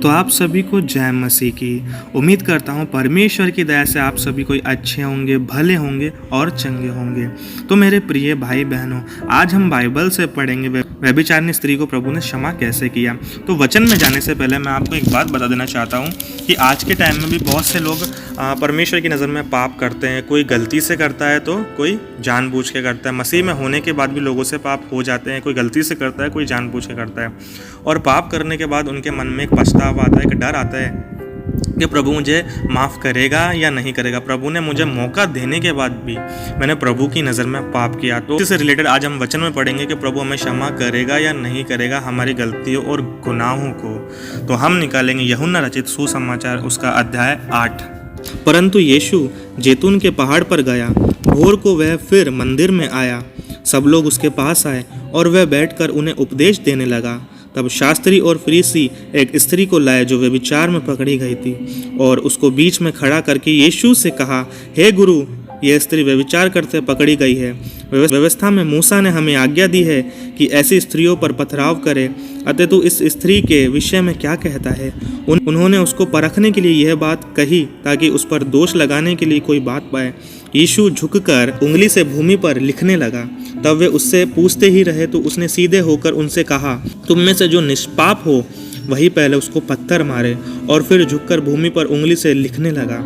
तो आप सभी को जय मसीह की। उम्मीद करता हूँ परमेश्वर की दया से आप सभी कोई अच्छे होंगे, भले होंगे और चंगे होंगे। तो मेरे प्रिय भाई बहनों, आज हम बाइबल से पढ़ेंगे व्यभिचारिणी स्त्री को प्रभु ने क्षमा कैसे किया। तो वचन में जाने से पहले मैं आपको एक बात बता देना चाहता हूँ कि आज के टाइम में भी बहुत से लोग परमेश्वर की नज़र में पाप करते हैं। कोई गलती से करता है तो कोई जानबूझ के करता है। मसीह में होने के बाद भी लोगों से पाप हो जाते हैं। कोई गलती से करता है, कोई जानबूझ के करता है। और पाप करने के बाद उनके मन में एक पछतावा आता है, एक डर आता है कि प्रभु मुझे माफ़ करेगा या नहीं करेगा। प्रभु ने मुझे मौका देने के बाद भी मैंने प्रभु की नज़र में पाप किया। तो इससे रिलेटेड आज हम वचन में पढ़ेंगे कि प्रभु हमें क्षमा करेगा या नहीं करेगा हमारी गलतियों और गुनाहों को। तो हम निकालेंगे यूहन्ना रचित सुसमाचार उसका अध्याय 8। परंतु यीशु जैतून के पहाड़ पर गया। भोर को वह फिर मंदिर में आया। सब लोग उसके पास आए और वह बैठकर उन्हें उपदेश देने लगा। तब शास्त्री और फरीसी एक स्त्री को लाए जो व्यभिचार में पकड़ी गई थी, और उसको बीच में खड़ा करके यीशु से कहा, हे गुरु, यह स्त्री व्यभिचार करते पकड़ी गई है। व्यवस्था में मूसा ने हमें आज्ञा दी है कि ऐसी स्त्रियों पर पथराव करे। अतः तू इस स्त्री के विषय में क्या कहता है? उन्होंने उसको परखने के लिए यह बात कही ताकि उस पर दोष लगाने के लिए कोई बात पाए। यीशु झुककर उंगली से भूमि पर लिखने लगा। तब वे उससे पूछते ही रहे तो उसने सीधे होकर उनसे कहा, तुम में से जो निष्पाप हो वही पहले उसको पत्थर मारे। और फिर झुककर भूमि पर उंगली से लिखने लगा।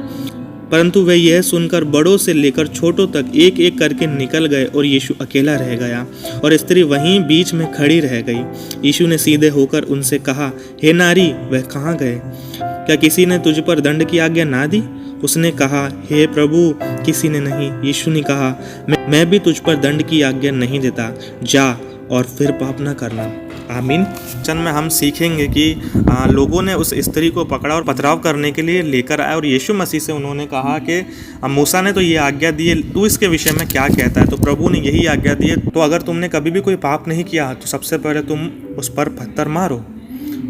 परंतु वे यह सुनकर बड़ों से लेकर छोटों तक एक एक करके निकल गए और यीशु अकेला रह गया और स्त्री वहीं बीच में खड़ी रह गई। यीशु ने सीधे होकर उनसे कहा, हे नारी, वह कहाँ गए? क्या किसी ने तुझ पर दंड की आज्ञा ना दी? उसने कहा, हे प्रभु, किसी ने नहीं। यीशु ने कहा, मैं भी तुझ पर दंड की आज्ञा नहीं देता। जा और फिर पाप न करना। आमीन। वचन में हम सीखेंगे कि लोगों ने उस स्त्री को पकड़ा और पथराव करने के लिए लेकर आए और यीशु मसीह से उन्होंने कहा कि मूसा ने तो ये आज्ञा दी है, तू इसके विषय में क्या कहता है? तो प्रभु ने यही आज्ञा दी है, तो अगर तुमने कभी भी कोई पाप नहीं किया तो सबसे पहले तुम उस पर पत्थर मारो।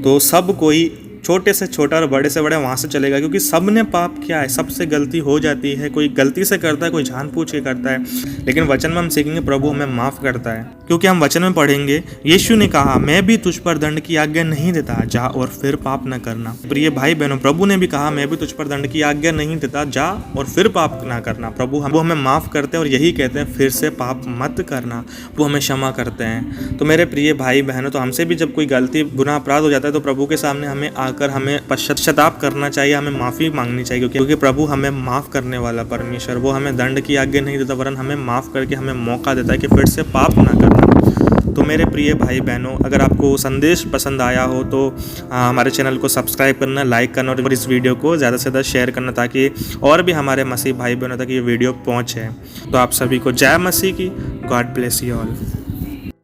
तो सब कोई, छोटे से छोटा और बड़े से बड़े, वहाँ से चलेगा, क्योंकि सब ने पाप किया है। सबसे गलती हो जाती है। कोई गलती से करता है, कोई जानबूझ के करता है। लेकिन वचन में हम सीखेंगे प्रभु हमें माफ़ करता है, क्योंकि हम वचन में पढ़ेंगे यीशु ने कहा, मैं भी तुझ पर दंड की आज्ञा नहीं देता, जा और फिर पाप न करना। प्रिय भाई बहनों, प्रभु ने भी कहा, मैं भी तुझ पर दंड की आज्ञा नहीं देता, जा और फिर पाप ना करना। प्रभु हमें माफ़ करते हैं और यही कहते हैं, फिर से पाप मत करना। वो हमें क्षमा करते हैं। तो मेरे प्रिय भाई बहनों, तो हमसे भी जब कोई गलती, गुनाह, अपराध हो जाता है तो प्रभु के सामने हमें आकर हमें पश्चाताप करना चाहिए, हमें माफ़ी मांगनी चाहिए, क्योंकि प्रभु हमें माफ़ करने वाला परमेश्वर, वो हमें दंड की आज्ञा नहीं देता, वरन हमें माफ़ करके हमें मौका देता है कि फिर से पाप ना करना। तो मेरे प्रिय भाई बहनों, अगर आपको संदेश पसंद आया हो तो हमारे चैनल को सब्सक्राइब करना, लाइक करना और इस वीडियो को ज़्यादा से ज़्यादा शेयर करना, ताकि और भी हमारे मसीह भाई बहनों तक ये वीडियो पहुँचे। तो आप सभी को जय मसीह की। God bless you all.